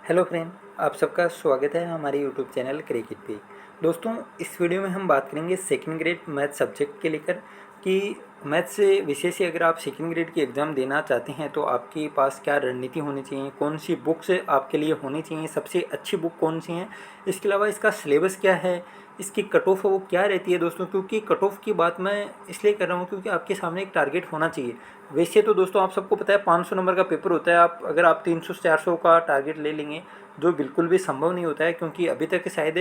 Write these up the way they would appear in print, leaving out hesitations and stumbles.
Hello friend, आप सबका स्वागत है हमारे यूट्यूब चैनल क्रिकेट पे। दोस्तों, इस वीडियो में हम बात करेंगे सेकंड ग्रेड मैथ सब्जेक्ट के लेकर कि मैथ से विषय से अगर आप सेकंड ग्रेड की एग्ज़ाम देना चाहते हैं तो आपके पास क्या रणनीति होनी चाहिए, कौन सी बुक्स आपके लिए होनी चाहिए, सबसे अच्छी बुक कौन सी है, इसके अलावा इसका सिलेबस क्या है, इसकी कट ऑफ वो क्या रहती है दोस्तों। क्योंकि कट ऑफ की बात मैं इसलिए कर रहा हूँ क्योंकि आपके सामने एक टारगेट होना चाहिए। वैसे तो दोस्तों आप सबको पता है 500 नंबर का पेपर होता है। अगर आप 300 से 400 का टारगेट ले लेंगे, जो बिल्कुल भी संभव नहीं होता है, क्योंकि अभी तक शायद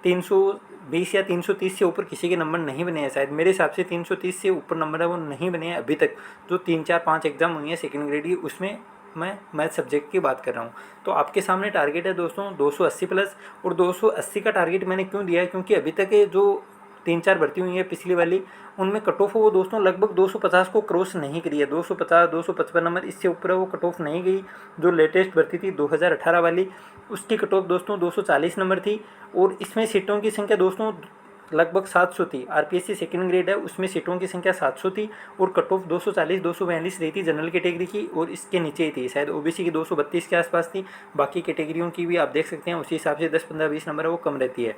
320 या 330 से ऊपर किसी के नंबर नहीं बने हैं। शायद मेरे हिसाब से 330 से ऊपर नंबर है वो नहीं बने हैं अभी तक। जो 3 4 5 एग्ज़ाम हुई हैं सेकेंड ग्रेड की, उसमें मैं मैथ सब्जेक्ट की बात कर रहा हूँ। तो आपके सामने टारगेट है दोस्तों 280 प्लस। और 280 का टारगेट मैंने क्यों दिया है, क्योंकि अभी तक जो 3 4 भर्ती हुई है पिछली वाली, उनमें कट ऑफ वो दोस्तों लगभग 250 को क्रॉस नहीं करी है। 250 255 नंबर इससे ऊपर वो कट ऑफ नहीं गई। जो लेटेस्ट भर्ती थी 2018 वाली, उसकी कट ऑफ दोस्तों 240 नंबर थी। और इसमें सीटों की संख्या दोस्तों लगभग 700 थी। आरपीएससी सेकंड ग्रेड है, उसमें सीटों की संख्या 700 थी और कट ऑफ 240 242 रही थी जनरल कैटेगरी की, और इसके नीचे ही थी। शायद ओबीसी की 232 के आसपास थी। बाकी कैटेगरियों की भी आप देख सकते हैं उसी हिसाब से 10 15 20 नंबर है वो कम रहती है।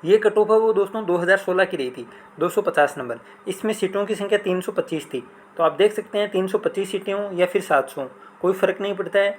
ये कट ऑफ है वो दोस्तों 2016 की रही थी, 250 नंबर। इसमें सीटों की संख्या 325 थी। तो आप देख सकते हैं 325 सीटें हों या फिर 700, कोई फ़र्क नहीं पड़ता है।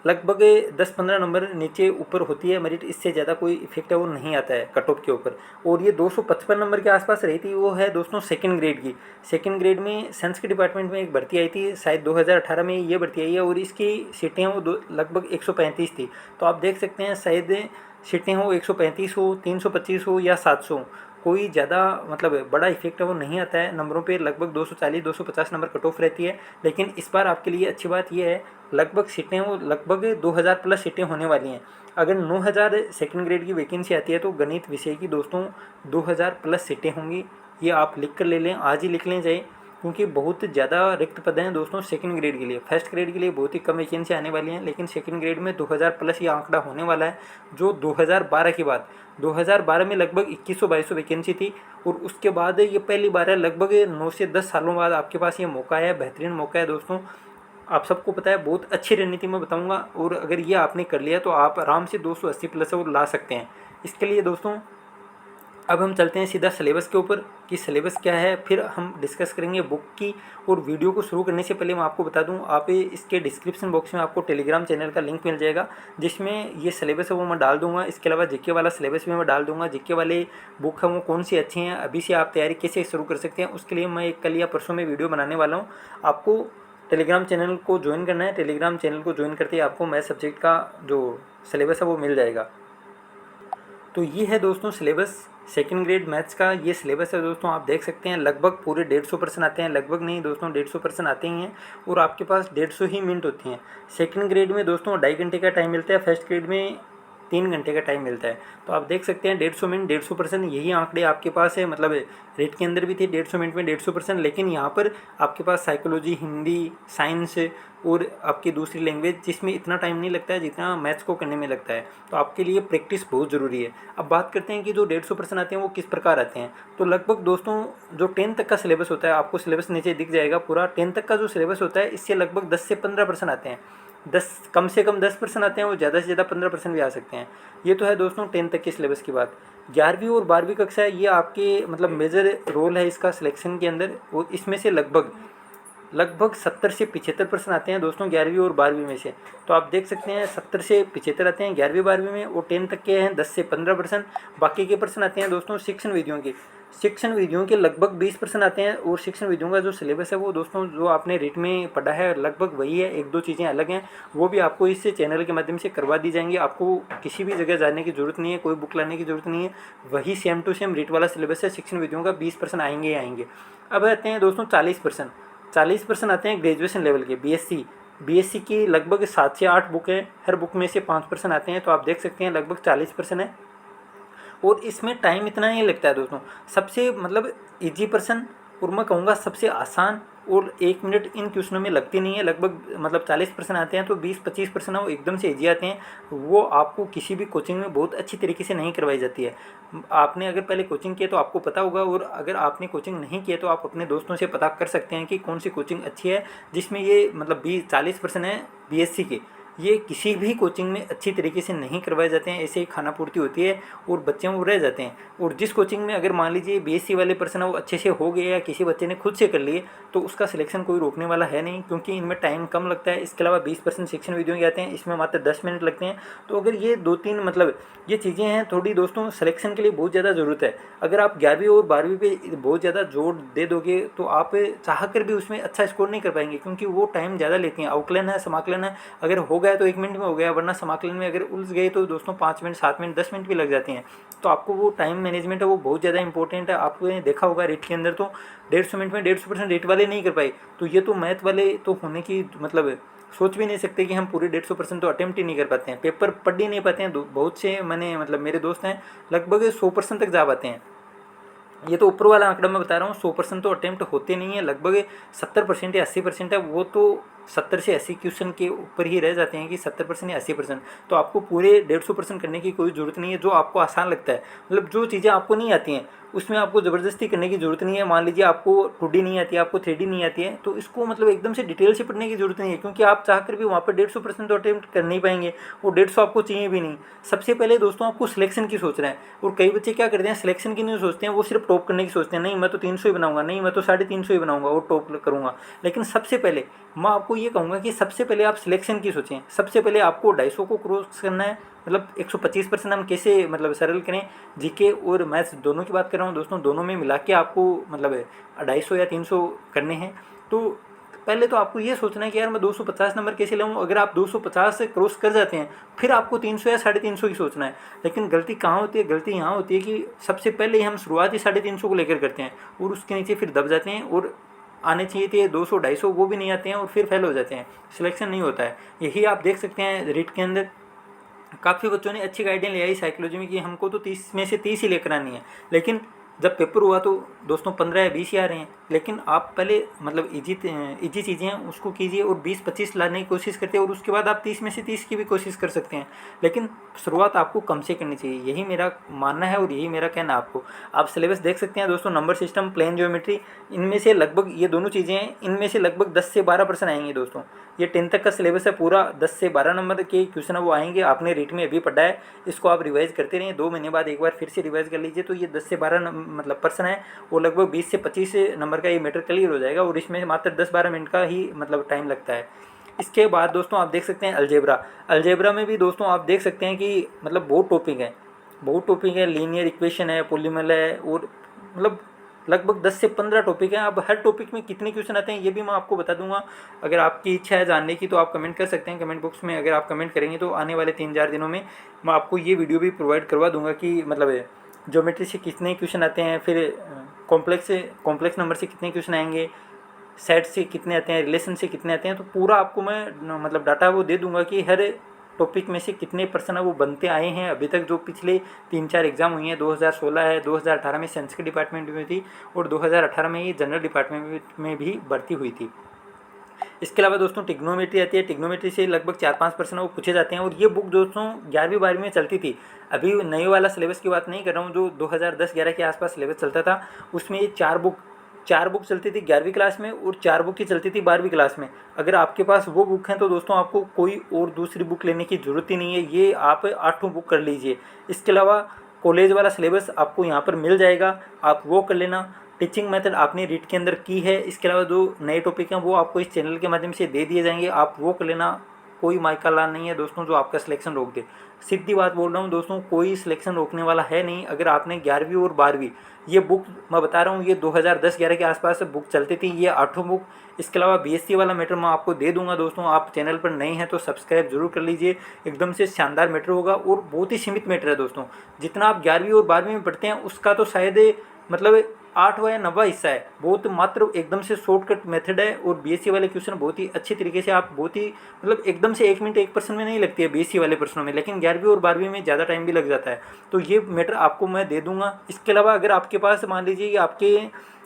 लगभग 10 15 नंबर नीचे ऊपर होती है मेरिट, इससे ज़्यादा कोई इफेक्ट है वो नहीं आता है कट ऑफ के ऊपर। और ये 255 नंबर के आसपास रही थी, वो है दोस्तों सेकंड ग्रेड की। सेकंड ग्रेड में साइंस के डिपार्टमेंट में एक भर्ती आई थी, शायद 2018 में ये भर्ती आई है, और इसकी सीटें वो लगभग 135 थी। तो आप देख सकते हैं शायद सीटें हो 135 हो, 325 हो या 700, कोई ज़्यादा मतलब बड़ा इफेक्ट है वो नहीं आता है नंबरों पे। लगभग 240 250 नंबर कट ऑफ रहती है। लेकिन इस बार आपके लिए अच्छी बात यह है, लगभग सीटें वो लगभग 2000 प्लस सीटें होने वाली हैं। अगर 9000 सेकंड ग्रेड की वैकेंसी आती है तो गणित विषय की दोस्तों 2000 प्लस सीटें होंगी। ये आप लिख कर ले लें, आज ही लिख लें जाए, क्योंकि बहुत ज़्यादा रिक्त पद हैं दोस्तों सेकंड ग्रेड के लिए। फर्स्ट ग्रेड के लिए बहुत ही कम वैकेंसी आने वाली हैं, लेकिन सेकंड ग्रेड में 2000 प्लस ये आंकड़ा होने वाला है। जो 2012 के बाद, 2012 में लगभग 2100 2200 वैकेंसी थी, और उसके बाद ये पहली बार है लगभग 9 से 10 सालों बाद आपके पास ये मौका है। बेहतरीन मौका है दोस्तों, आप सबको पता है। बहुत अच्छी रणनीति मैं बताऊंगा, और अगर ये आपने कर लिया तो आप आराम से 280 प्लस और ला सकते हैं। इसके लिए दोस्तों अब हम चलते हैं सीधा सिलेबस के ऊपर कि सिलेबस क्या है, फिर हम डिस्कस करेंगे बुक की। और वीडियो को शुरू करने से पहले मैं आपको बता दूं, आप इसके डिस्क्रिप्शन बॉक्स में आपको टेलीग्राम चैनल का लिंक मिल जाएगा, जिसमें ये सिलेबस है वो मैं डाल दूंगा। इसके अलावा जीके वाला सिलेबस भी मैं डाल दूंगा। जीके वाले बुक है वो कौन सी अच्छी हैं, अभी से आप तैयारी कैसे शुरू कर सकते हैं, उसके लिए मैं कल या परसों में वीडियो बनाने वाला हूँ। आपको टेलीग्राम चैनल को ज्वाइन करना है। टेलीग्राम चैनल को ज्वाइन करते ही आपको मैथ सब्जेक्ट का जो सिलेबस है वो मिल जाएगा। तो ये है दोस्तों सिलेबस, सेकंड ग्रेड मैथ्स का ये सिलेबस है दोस्तों। आप देख सकते हैं लगभग पूरे 150% आते हैं। लगभग नहीं दोस्तों, 150% आते ही हैं, और आपके पास 150 ही मिनट होती हैं। सेकंड ग्रेड में दोस्तों 2.5 घंटे का टाइम मिलता है, फर्स्ट ग्रेड में 3 घंटे का टाइम मिलता है। तो आप देख सकते हैं 150 मिनट 150%, यही आंकड़े आपके पास है। मतलब रेट के अंदर भी थे 150 मिनट में 150%, लेकिन यहाँ पर आपके पास साइकोलॉजी, हिंदी, साइंस और आपकी दूसरी लैंग्वेज, जिसमें इतना टाइम नहीं लगता है जितना मैथ्स को करने में लगता है। तो आपके लिए प्रैक्टिस बहुत ज़रूरी है। अब बात करते हैं कि जो 150% आते हैं वो किस प्रकार आते हैं। तो लगभग दोस्तों जो 10 तक का सिलेबस होता है, आपको सिलेबस नीचे दिख जाएगा पूरा। 10 तक का जो सिलेबस होता है, इससे लगभग 10 से 15% आते हैं। 10 कम से कम 10% आते हैं, वो ज़्यादा से ज़्यादा 15% भी आ सकते हैं। ये तो है दोस्तों 10 तक के सिलेबस की बात। 11वीं और 12वीं कक्षा ये आपके मतलब मेजर रोल है इसका सिलेक्शन के अंदर, और इसमें से लगभग 70 से 75% आते हैं दोस्तों 11वीं और 12वीं में से। तो आप देख सकते हैं 70 से 75 आते हैं 11वीं 12वीं में, और 10 तक के हैं 10 से 15%। बाकी के पर्सन आते हैं दोस्तों शिक्षण विधियों के। शिक्षण विधियों के लगभग 20% आते हैं, और शिक्षण विधियों का जो सिलेबस है वो दोस्तों जो आपने रेट में पढ़ा है लगभग वही है। एक दो चीज़ें अलग हैं, वो भी आपको इस चैनल के माध्यम से करवा दी जाएंगी। आपको किसी भी जगह जाने की ज़रूरत नहीं है, कोई बुक लाने की ज़रूरत नहीं है। वही सेम टू सेम रेट वाला सिलेबस है। शिक्षण विधियों का 20% आएंगे ही आएंगे। अब आते हैं दोस्तों 40% आते हैं ग्रेजुएशन लेवल के। बीएससी की लगभग 7 से 8 बुक है, हर बुक में से 5% आते हैं। तो आप देख सकते हैं लगभग 40% है, और इसमें टाइम इतना नहीं लगता है दोस्तों। सबसे मतलब इजी पर्सन, और मैं कहूँगा सबसे आसान, और 1 मिनट इन क्वेश्चनों में लगती नहीं है। लगभग मतलब 40% आते हैं, तो 20-25% वो एकदम से ईजी आते हैं। वो आपको किसी भी कोचिंग में बहुत अच्छी तरीके से नहीं करवाई जाती है। आपने अगर पहले कोचिंग किया तो आपको पता होगा, और अगर आपने कोचिंग नहीं किया तो आप अपने दोस्तों से पता कर सकते हैं कि कौन सी कोचिंग अच्छी है, जिसमें ये मतलब 20-40% है बीएससी के। ये किसी भी कोचिंग में अच्छी तरीके से नहीं करवाए जाते हैं, ऐसे ही खाना पूर्ति होती है और बच्चे वो रह जाते हैं। और जिस कोचिंग में अगर मान लीजिए बीएससी वाले पर्सन वो अच्छे से हो गए या किसी बच्चे ने खुद से कर लिए तो उसका सिलेक्शन कोई रोकने वाला है नहीं, क्योंकि इनमें टाइम कम लगता है। इसके अलावा 20% शिक्षण वीडियो के आते हैं, इसमें मात्र 10 मिनट लगते हैं। तो अगर ये 2-3 मतलब ये चीज़ें हैं थोड़ी दोस्तों सिलेक्शन के लिए बहुत ज़्यादा ज़रूरत है। अगर आप 11वीं और 12वीं पे बहुत ज़्यादा जोर दे दोगे तो आप चाह कर भी उसमें अच्छा स्कोर नहीं कर पाएंगे, क्योंकि वो टाइम ज़्यादा लेती हैं। अवकलन है, समाकलन है, अगर हो गया तो 1 मिनट में हो गया, वरना समाकलन में अगर उलझ गए तो दोस्तों 5 मिनट, 7 मिनट, 10 मिनट भी लग जाती हैं। तो आपको वो टाइम मैनेजमेंट है वो बहुत ज़्यादा इंपॉर्टेंट है। आपने देखा होगा रेट के अंदर तो 150 मिनट में 150% रेट वाले नहीं कर पाए, तो ये तो मैथ वाले तो होने की मतलब सोच भी नहीं सकते कि हम पूरे 150% तो अटेम्प्ट ही नहीं कर पाते हैं, पेपर पढ़ ही नहीं पाते हैं। बहुत से मैंने मतलब मेरे दोस्त हैं लगभग 100% तक जा पाते हैं। ये तो ऊपर वाला आंकड़ा मैं बता रहा हूँ, 100% तो अटेम्प्ट होते नहीं है, लगभग 70% या 80% है, वो तो 70 से 80 क्वेश्चन के ऊपर ही रह जाते हैं कि 70% या 80%। तो आपको पूरे 150% करने की कोई ज़रूरत नहीं है। जो आपको आसान लगता है, मतलब जो चीज़ें आपको नहीं आती हैं उसमें आपको ज़बरदस्ती करने की ज़रूरत नहीं है। मान लीजिए आपको 2D नहीं आती है, आपको 3D नहीं आती है, तो इसको मतलब एकदम से डिटेल से पढ़ने की ज़रूरत नहीं है, क्योंकि आप चाहकर भी वहाँ पर 150% तो अटेम्प्ट कर नहीं पाएंगे, वो 150 आपको चाहिए भी नहीं। सबसे पहले दोस्तों आपको सिलेक्शन की सोचना है। और कई बच्चे क्या करते हैं, सिलेक्शन की नहीं सोचते हैं, वो सिर्फ टॉप करने की सोचते हैं। नहीं मैं तो 300 ही बनाऊंगा, नहीं मैं तो 350 ही बनाऊंगा और टॉप करूंगा। लेकिन सबसे पहले मैं आपको ये कहूँगा कि सबसे पहले आप सिलेक्शन की सोचें। सबसे पहले आपको 250 को क्रॉस करना है, मतलब 125% हम कैसे मतलब सरल करें। जीके और मैथ्स दोनों की बात कर रहा हूँ दोस्तों, दोनों में मिला के आपको मतलब 250 या 300 करने हैं। तो पहले तो आपको ये सोचना है कि यार मैं 250 नंबर कैसे लाऊं। अगर आप 250 से क्रॉस कर जाते हैं फिर आपको 300 या 350 ही सोचना है। लेकिन गलती कहाँ होती है, गलती यहाँ होती है कि सबसे पहले ही हम शुरुआत ही 350 को लेकर करते हैं और उसके नीचे फिर दब जाते हैं, और आने चाहिए थे 200 250 वो भी नहीं आते हैं और फिर फेल हो जाते हैं, सिलेक्शन नहीं होता है। यही आप देख सकते हैं रीट के अंदर काफ़ी बच्चों ने अच्छी गाइडेंस ले आई साइकोलॉजी में कि हमको तो 30 में से 30 ही लेकर आनी है, लेकिन जब पेपर हुआ तो दोस्तों 15 या 20 ही आ रहे हैं। लेकिन आप पहले मतलब इजी चीज़ें हैं उसको कीजिए और 20-25 लाने की कोशिश करते हैं, और उसके बाद आप 30 में से 30 की भी कोशिश कर सकते हैं। लेकिन शुरुआत आपको कम से करनी चाहिए, यही मेरा मानना है और यही मेरा कहना है आपको। आप सिलेबस देख सकते हैं दोस्तों, नंबर सिस्टम, प्लेन ज्योमेट्री, इनमें से लगभग ये दोनों चीज़ें हैं, इनमें से लगभग 10 से 12% आएंगे दोस्तों। ये 10 तक का सिलेबस है पूरा, 10 से 12 नंबर के क्वेश्चन है वो आएंगे। आपने रीट में अभी पढ़ा है, इसको आप रिवाइज करते रहें, 2 महीने बाद एक बार फिर से रिवाइज कर लीजिए। तो ये 10 से 12 मतलब पर्सन है, वो लगभग 20 से 25 नंबर का ये मैटर क्लियर हो जाएगा, और इसमें मात्र 10-12 मिनट का ही मतलब टाइम लगता है। इसके बाद दोस्तों आप देख सकते हैं अलजेब्रा में भी दोस्तों आप देख सकते हैं कि मतलब बहुत टॉपिक है, लीनियर इक्वेशन है, पॉलीमल है, और मतलब लगभग 10 से 15 टॉपिक हैं। अब हर टॉपिक में कितने क्वेश्चन आते हैं ये भी मैं आपको बता दूंगा। अगर आपकी इच्छा है जानने की तो आप कमेंट कर सकते हैं कमेंट बॉक्स में। अगर आप कमेंट करेंगे तो आने वाले 3-4 दिनों में मैं आपको ये वीडियो भी प्रोवाइड करवा दूंगा कि मतलब ज्योमेट्री से कितने क्वेश्चन आते हैं, फिर कॉम्प्लेक्स नंबर से कितने क्वेश्चन आएंगे, सेट से कितने आते हैं, रिलेशन से कितने आते हैं। तो पूरा आपको मैं मतलब डाटा वो दे दूंगा कि हर टॉपिक में से कितने % वो बनते आए हैं अभी तक। जो पिछले 3-4 एग्जाम हुई हैं, 2016 है, 2018 में संस्कृत डिपार्टमेंट में थी, और 2018 में ये जनरल डिपार्टमेंट में भी भर्ती हुई थी। इसके अलावा दोस्तों टिग्नोमेट्री आती है, टिग्नोमेट्री से लगभग 4-5% वो पूछे जाते हैं। और ये बुक दोस्तों 11वीं-12वीं में चलती थी। अभी नए वाला सिलेबस की बात नहीं कर रहा हूँ, जो 2010-11 के आसपास सिलेबस चलता था उसमें ये 4 बुक चलती थी 11वीं क्लास में, और 4 बुक की चलती थी 12वीं क्लास में। अगर आपके पास वो बुक हैं तो दोस्तों आपको कोई और दूसरी बुक लेने की ज़रूरत ही नहीं है, ये आप 8 बुक कर लीजिए। इसके अलावा कॉलेज वाला सिलेबस आपको यहाँ पर मिल जाएगा, आप वो कर लेना। टीचिंग मेथड आपने रीट के अंदर की है, इसके अलावा जो नए टॉपिक हैं वो आपको इस चैनल के माध्यम से दे दिए जाएंगे, आप वो कर लेना। कोई माइका लाल नहीं है दोस्तों जो आपका सिलेक्शन रोक दे। सीधी बात बोल रहा हूँ दोस्तों, कोई सिलेक्शन रोकने वाला है नहीं। अगर आपने 11वीं और 12वीं ये बुक मैं बता रहा हूँ, ये 2010-11 के आसपास से बुक चलती थी, ये 8 बुक। इसके अलावा बीएससी वाला मैटर मैं आपको दे दूंगा दोस्तों। आप चैनल पर नए हैं तो सब्सक्राइब जरूर कर लीजिए, एकदम से शानदार मैटर होगा और बहुत ही सीमित मैटर है दोस्तों। जितना आप 11वीं और 12वीं में पढ़ते हैं उसका तो शायद मतलब 8वां या 9वां हिस्सा है, बहुत मात्र एकदम से शॉर्टकट मेथड है। और बीएससी वाले क्वेश्चन बहुत ही अच्छी तरीके से आप बहुत ही मतलब एकदम से 1 मिनट 1% में नहीं लगती है बीएससी वाले प्रश्नों में, लेकिन 11वीं और 12वीं में ज़्यादा टाइम भी लग जाता है। तो ये मैटर आपको मैं दे दूंगा। इसके अलावा अगर आपके पास मान लीजिए कि आपके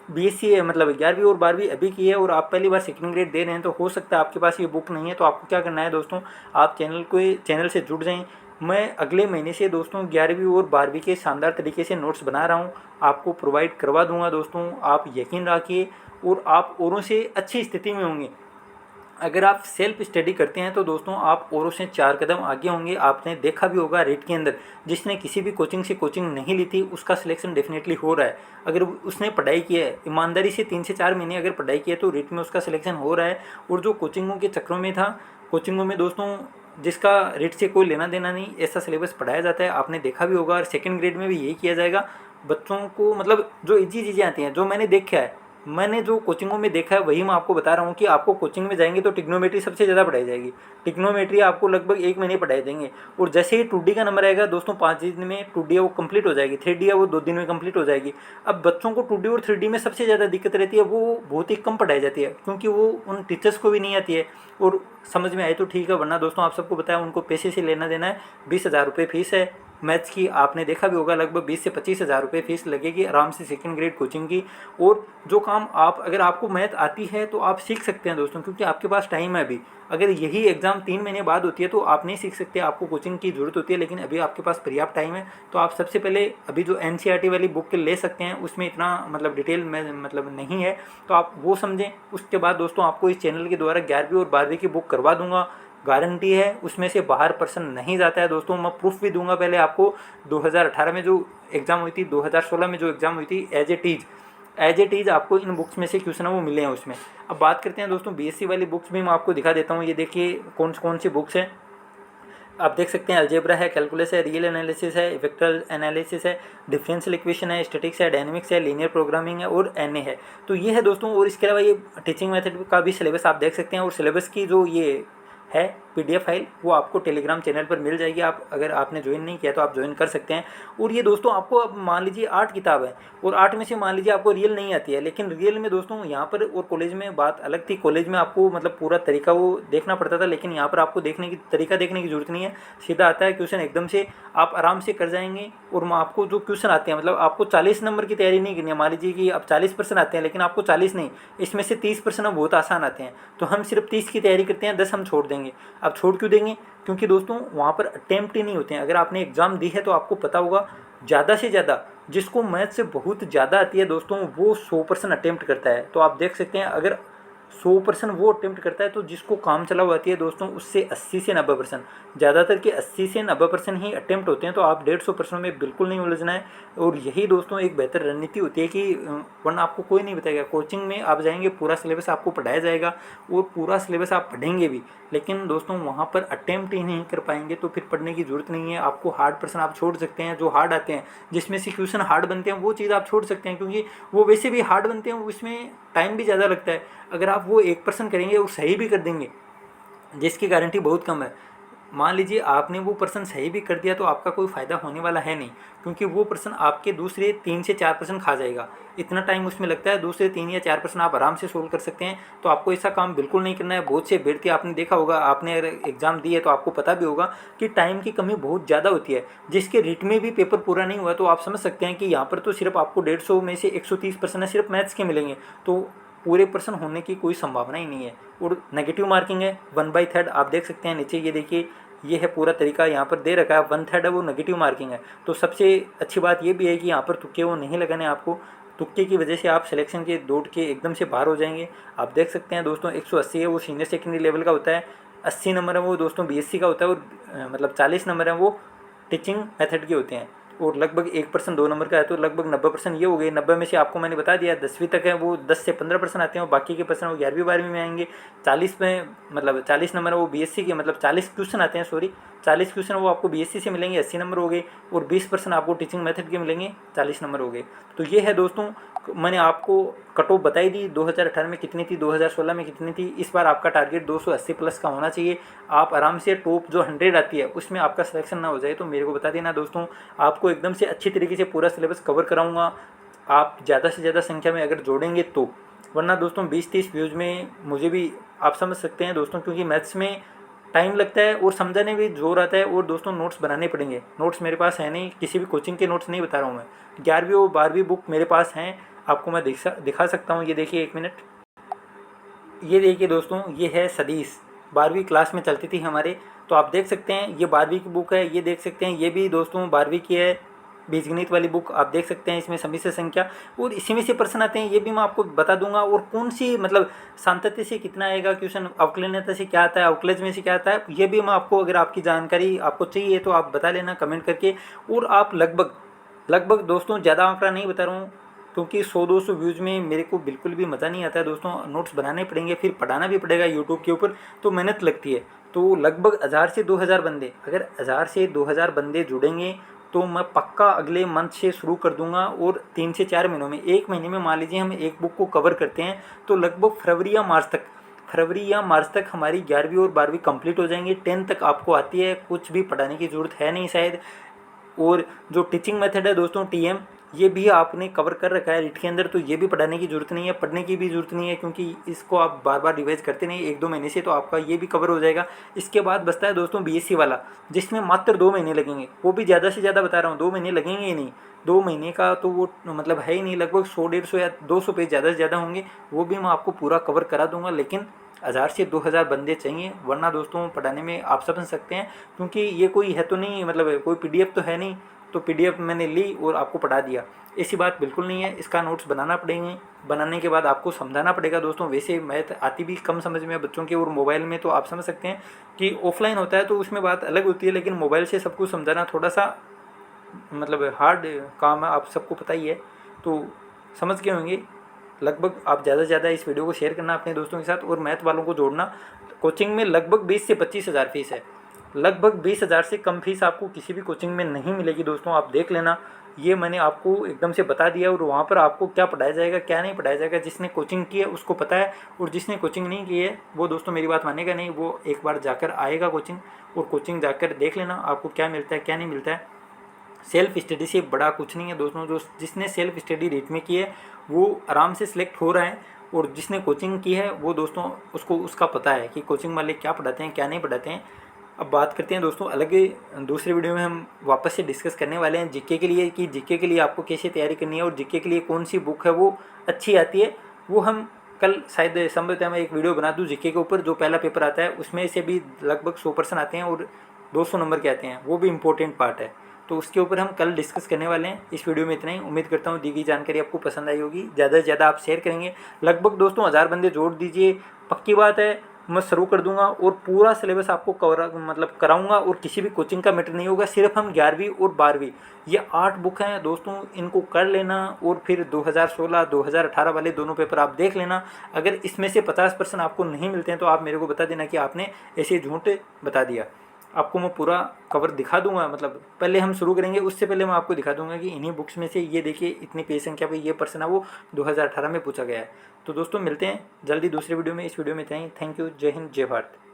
बीएससी है मतलब 11वीं और 12वीं अभी की है और आप पहली बार सेकंड ग्रेड दे रहे हैं, तो हो सकता है आपके पास ये बुक नहीं है। तो आपको क्या करना है दोस्तों, आप चैनल से जुड़ जाएं। मैं अगले महीने से दोस्तों 11वीं और 12वीं के शानदार तरीके से नोट्स बना रहा हूँ, आपको प्रोवाइड करवा दूंगा दोस्तों। आप यकीन रखिए और आप औरों से अच्छी स्थिति में होंगे। अगर आप सेल्फ स्टडी करते हैं तो दोस्तों आप औरों से 4 कदम आगे होंगे। आपने देखा भी होगा रेट के अंदर, जिसने किसी भी कोचिंग से कोचिंग नहीं ली थी उसका सिलेक्शन डेफिनेटली हो रहा है। अगर उसने पढ़ाई की है ईमानदारी से 3 से 4 महीने अगर पढ़ाई की है तो रेट में उसका सिलेक्शन हो रहा है। और जो कोचिंगों के चक्रों में था, कोचिंगों में दोस्तों जिसका रेट से कोई लेना देना नहीं, ऐसा सिलेबस पढ़ाया जाता है, आपने देखा भी होगा। और सेकेंड ग्रेड में भी यही किया जाएगा। बच्चों को मतलब जो इजी चीज़ें आती हैं, जो मैंने देखा है, मैंने जो कोचिंगों में देखा है वही मैं आपको बता रहा हूँ कि आपको कोचिंग में जाएंगे तो टिग्नोमेट्री सबसे ज़्यादा पढ़ाई जाएगी। टिग्नोमेट्री आपको लगभग 1 महीने पढ़ाई देंगे। और जैसे ही 2D का नंबर आएगा दोस्तों 5 दिन में 2D है वो कंप्लीट हो जाएगी, 3D है वो 2 दिन में कंप्लीट हो जाएगी। अब बच्चों को 2D और 3D में सबसे ज़्यादा दिक्कत रहती है, वो बहुत ही कम पढ़ाई जाती है क्योंकि वो उन टीचर्स को भी नहीं आती है। और समझ में आए तो ठीक है, वरना दोस्तों आप सबको बताया उनको पैसे से लेना देना है। 20,000 रुपये फीस है मैथ्स की, आपने देखा भी होगा। लगभग 20 से 25,000 रुपये फीस लगेगी आराम से सेकंड ग्रेड कोचिंग की। और जो काम आप अगर आपको मैथ आती है तो आप सीख सकते हैं दोस्तों, क्योंकि आपके पास टाइम है अभी। अगर यही एग्ज़ाम 3 महीने बाद होती है तो आप नहीं सीख सकते, आपको कोचिंग की ज़रूरत होती है। लेकिन अभी आपके पास पर्याप्त टाइम है, तो आप सबसे पहले अभी जो NCERT वाली बुक ले सकते हैं, उसमें इतना मतलब डिटेल में मतलब नहीं है, तो आप वो समझें। उसके बाद दोस्तों आपको इस चैनल के द्वारा 11वीं और 12वीं की बुक करवा दूंगा, गारंटी है। उसमें से बाहर पर्सन नहीं जाता है दोस्तों, मैं प्रूफ भी दूंगा। पहले आपको 2018 में जो एग्ज़ाम हुई थी, 2016 में जो एग्ज़ाम हुई थी, एज ए टीज आपको इन बुक्स में से क्वेश्चन है वो मिले हैं उसमें। अब बात करते हैं दोस्तों BSc वाली बुक्स भी मैं आपको दिखा देता हूँ। ये देखिए कौन सी बुक्स हैं, आप देख सकते हैं। अलजेब्रा है, कैलकुलस है, रियल एनालिसिस है, वेक्टर एनालिसिस है, डिफरेंशियल इक्वेशन है, स्टैटिक्स है, डायनेमिक्स है, लीनियर प्रोग्रामिंग है और NA है। तो ये है दोस्तों। और इसके अलावा ये टीचिंग मेथड का भी सिलेबस आप देख सकते हैं। और सिलेबस की जो ये है PDF फाइल वो आपको टेलीग्राम चैनल पर मिल जाएगी। आप अगर आपने ज्वाइन नहीं किया तो आप ज्वाइन कर सकते हैं। और ये दोस्तों आपको अब मान लीजिए 8 किताब है और 8 में से मान लीजिए आपको रियल नहीं आती है, लेकिन रियल में दोस्तों यहाँ पर और कॉलेज में बात अलग थी। कॉलेज में आपको मतलब पूरा तरीका वो देखना पड़ता था, लेकिन यहाँ पर आपको तरीका देखने की जरूरत नहीं है। सीधा आता है क्वेश्चन एकदम से, आप आराम से कर जाएंगे। और आपको जो क्वेश्चन आते हैं मतलब आपको 40 नंबर की तैयारी नहीं करनी है। मान लीजिए कि अब 40% आते हैं, लेकिन आपको 40 नहीं, इसमें से 30% बहुत आसान आते हैं, तो हम सिर्फ 30 की तैयारी करते हैं, 10 हम छोड़ देंगे। अब छोड़ क्यों देंगे? क्योंकि दोस्तों वहाँ पर अटेम्प्ट ही नहीं होते हैं। अगर आपने एग्ज़ाम दी है तो आपको पता होगा, ज़्यादा से ज़्यादा जिसको मैथ से बहुत ज़्यादा आती है दोस्तों वो 100% अटेम्प्ट करता है। तो आप देख सकते हैं अगर 100% वो अटेम्प्ट करता है तो जिसको काम चलाऊ आती है दोस्तों उससे 80 से 90%, ज़्यादातर के 80 से 90% ही अटेम्प्ट होते हैं। तो आप 150% में बिल्कुल नहीं उलझना है। और यही दोस्तों एक बेहतर रणनीति होती है कि वरना आपको कोई नहीं बताएगा। कोचिंग में आप जाएंगे, पूरा सिलेबस आपको पढ़ाया जाएगा और पूरा सिलेबस आप पढ़ेंगे भी, लेकिन दोस्तों वहाँ पर अटेम्प्ट ही नहीं कर पाएंगे तो फिर पढ़ने की ज़रूरत नहीं है। आपको हार्ड पर्सन आप छोड़ सकते हैं, जो हार्ड आते हैं जिसमें से क्वेश्चन हार्ड बनते हैं वो चीज़ आप छोड़ सकते हैं, क्योंकि वो वैसे भी हार्ड बनते हैं, उसमें टाइम भी ज़्यादा लगता है। अगर आप वो 1% करेंगे और सही भी कर देंगे, जिसकी गारंटी बहुत कम है। मान लीजिए आपने वो पर्सन सही भी कर दिया तो आपका कोई फ़ायदा होने वाला है नहीं, क्योंकि वो पर्सन आपके दूसरे 3 से 4% खा जाएगा। इतना टाइम उसमें लगता है, दूसरे 3 या 4% आप आराम से सोल्व कर सकते हैं। तो आपको ऐसा काम बिल्कुल नहीं करना है। बहुत से अभ्यर्थी आपने देखा होगा, आपने अगर एग्ज़ाम दी है तो आपको पता भी होगा कि टाइम की कमी बहुत ज़्यादा होती है। जिसके रिट में भी पेपर पूरा नहीं हुआ तो आप समझ सकते हैं कि यहाँ पर तो सिर्फ आपको 150 में से 130% सिर्फ मैथ्स के मिलेंगे, तो पूरे पर्सन होने की कोई संभावना ही नहीं है। और नेगेटिव मार्किंग है 1/3, आप देख सकते हैं नीचे, ये देखिए ये है पूरा तरीका यहाँ पर दे रखा है। 1/3 है वो नेगेटिव मार्किंग है। तो सबसे अच्छी बात ये भी है कि यहाँ पर तुक्के वो नहीं लगाने आपको। तुक्के की वजह से आप सिलेक्शन के दौड़ के एकदम से बाहर हो जाएंगे। आप देख सकते हैं दोस्तों 180 है वो सीनियर सेकेंडरी लेवल का होता है, 80 नंबर है वो दोस्तों BSc का होता है, और मतलब 40 नंबर है वो टीचिंग मेथड के होते हैं। और लगभग 1% 2 नंबर का है, तो लगभग 90% ये हो गए। 90 में से आपको मैंने बता दिया 10वीं तक है वो 10 से 15% आते हैं, और बाकी के पर्सन वो 11वीं 12वीं में आएंगे। 40 में मतलब 40 नंबर है वो BSc के, मतलब 40 क्वेश्चन आते हैं, सॉरी 40 क्वेश्चन वो आपको BSc से मिलेंगे, 80 नंबर हो गए। और 20% आपको टीचिंग मेथड के मिलेंगे, 40 नंबर हो गए। तो ये है दोस्तों, मैंने आपको कट ऑफ बताई दी 2018 में कितनी थी, 2016 में कितनी थी। इस बार आपका टारगेट 280 प्लस का होना चाहिए। आप आराम से टॉप जो 100 आती है उसमें आपका सिलेक्शन ना हो जाए तो मेरे को बता देना दोस्तों, आपको एकदम से अच्छी तरीके से पूरा सिलेबस कवर कराऊंगा। आप ज़्यादा से ज़्यादा संख्या में अगर जोड़ेंगे तो, वरना दोस्तों 20-30 व्यूज़ में मुझे भी आप समझ सकते हैं दोस्तों, क्योंकि मैथ्स में टाइम लगता है और समझाने में जोर आता है। और दोस्तों नोट्स बनाने पड़ेंगे, नोट्स मेरे पास है नहीं, किसी भी कोचिंग के नोट्स नहीं बता रहा हूँ मैं। 11वीं और 12वीं बुक मेरे पास हैं, आपको मैं दिखा सकता हूँ। ये देखिए 1 मिनट, ये देखिए दोस्तों, ये है सदीस, 12वीं क्लास में चलती थी हमारे। तो आप देख सकते हैं ये 12वीं की बुक है, ये देख सकते हैं ये भी दोस्तों 12वीं की है। बीजगणित वाली बुक आप देख सकते हैं, इसमें समिश्र संख्या और इसी में से प्रश्न आते हैं, ये भी मैं आपको बता दूंगा। और कौन सी मतलब सांतत्य से कितना आएगा क्वेश्चन, अवकलनीयता से क्या आता है, अवकलज में से क्या आता है, ये भी मैं आपको, अगर आपकी जानकारी आपको चाहिए तो आप बता लेना कमेंट करके। और आप लगभग दोस्तों ज़्यादा आंकड़ा नहीं बता रहा हूँ, क्योंकि 100-200 व्यूज़ में मेरे को बिल्कुल भी मज़ा नहीं आता है दोस्तों। नोट्स बनाने पड़ेंगे, फिर पढ़ाना भी पड़ेगा यूट्यूब के ऊपर, तो मेहनत लगती है। तो लगभग 1000 से 2000 बंदे, अगर 1000 से 2000 बंदे जुड़ेंगे तो मैं पक्का अगले मंथ से शुरू कर दूंगा। और 3 से 4 महीनों में, 1 महीने में मान लीजिए हम एक बुक को कवर करते हैं, तो लगभग फरवरी या मार्च तक हमारी 11वीं और 12वीं कंप्लीट हो जाएंगी। 10 तक आपको आती है, कुछ भी पढ़ाने की ज़रूरत है नहीं शायद। और जो टीचिंग मेथड है दोस्तों, टीएम, ये भी आपने कवर कर रखा है रीट के अंदर, तो ये भी पढ़ाने की ज़रूरत नहीं है, पढ़ने की भी ज़रूरत नहीं है, क्योंकि इसको आप बार बार रिवाइज करते नहीं 1-2 महीने से, तो आपका ये भी कवर हो जाएगा। इसके बाद बचता है दोस्तों बीएससी वाला, जिसमें मात्र 2 महीने लगेंगे, वो भी ज़्यादा से ज़्यादा बता रहा हूँ, 2 महीने लगेंगे ही नहीं। 2 महीने का तो वो मतलब है ही नहीं, लगभग 100-150 या 200 पेज ज़्यादा से ज़्यादा होंगे, वो भी मैं आपको पूरा कवर करा दूंगा। लेकिन 1000 से 2000 बंदे चाहिए, वरना दोस्तों पढ़ाने में आप समझ सकते हैं, क्योंकि ये कोई है तो नहीं, मतलब कोई पीडीएफ तो है नहीं, तो पीडीएफ मैंने ली और आपको पढ़ा दिया, ऐसी बात बिल्कुल नहीं है। इसका नोट्स बनाना पड़ेंगे, बनाने के बाद आपको समझाना पड़ेगा दोस्तों। वैसे मैथ आती भी कम समझ में बच्चों के, और मोबाइल में तो आप समझ सकते हैं कि ऑफलाइन होता है तो उसमें बात अलग होती है, लेकिन मोबाइल से सब कुछ समझाना थोड़ा सा मतलब हार्ड काम है, आप सबको पता ही है, तो समझ के होंगे। लगभग आप ज़्यादा से ज़्यादा इस वीडियो को शेयर करना अपने दोस्तों के साथ, और मैथ वालों को जोड़ना। कोचिंग में लगभग 20 से 25 हज़ार फीस है, लगभग 20,000 से कम फीस आपको किसी भी कोचिंग में नहीं मिलेगी दोस्तों, आप देख लेना। ये मैंने आपको एकदम से बता दिया, और वहाँ पर आपको क्या पढ़ाया जाएगा क्या नहीं पढ़ाया जाएगा, जिसने कोचिंग की है उसको पता है, और जिसने कोचिंग नहीं की है वो दोस्तों मेरी बात मानेगा नहीं, वो एक बार जाकर आएगा कोचिंग, और कोचिंग जाकर देख लेना आपको क्या मिलता है क्या नहीं मिलता है। सेल्फ स्टडी से बड़ा कुछ नहीं है दोस्तों, जो जिसने सेल्फ स्टडी रेट में की है वो आराम से सिलेक्ट हो रहा है, और जिसने कोचिंग की है वो दोस्तों उसको उसका पता है कि कोचिंग वाले क्या पढ़ाते हैं क्या नहीं पढ़ाते हैं। अब बात करते हैं दोस्तों अलग दूसरे वीडियो में, हम वापस से डिस्कस करने वाले हैं जीके के लिए, कि जीके के लिए आपको कैसे तैयारी करनी है, और जीके के लिए कौन सी बुक है वो अच्छी आती है। वो हम कल शायद संभवतः मैं एक वीडियो बना दूँ जीके के ऊपर, जो पहला पेपर आता है उसमें से भी लगभग 100% आते हैं और 200 नंबर के आते हैं, वो भी इम्पोर्टेंट पार्ट है, तो उसके ऊपर हम कल डिस्कस करने वाले हैं। इस वीडियो में इतना ही, उम्मीद करता हूँ दी गई जानकारी आपको पसंद आई होगी, ज़्यादा से ज़्यादा आप शेयर करेंगे। लगभग दोस्तों 1000 बंदे जोड़ दीजिए, पक्की बात है मैं शुरू कर दूंगा, और पूरा सिलेबस आपको कराऊंगा, और किसी भी कोचिंग का मैटर नहीं होगा, सिर्फ हम 11वीं और 12वीं ये 8 बुक हैं दोस्तों, इनको कर लेना, और फिर 2016-2018 वाले दोनों पेपर आप देख लेना। अगर इसमें से 50% आपको नहीं मिलते हैं तो आप मेरे को बता देना कि आपने ऐसे झूठ बता दिया, आपको मैं पूरा कवर दिखा दूंगा। मतलब पहले हम शुरू करेंगे, उससे पहले मैं आपको दिखा दूंगा कि इन्हीं बुक्स में से ये देखिए इतनी पेज संख्या पे ये प्रश्न है, वो 2018 में पूछा गया है। तो दोस्तों मिलते हैं जल्दी दूसरे वीडियो में, इस वीडियो में इतना ही। थैंक यू, जय हिंद, जय भारत।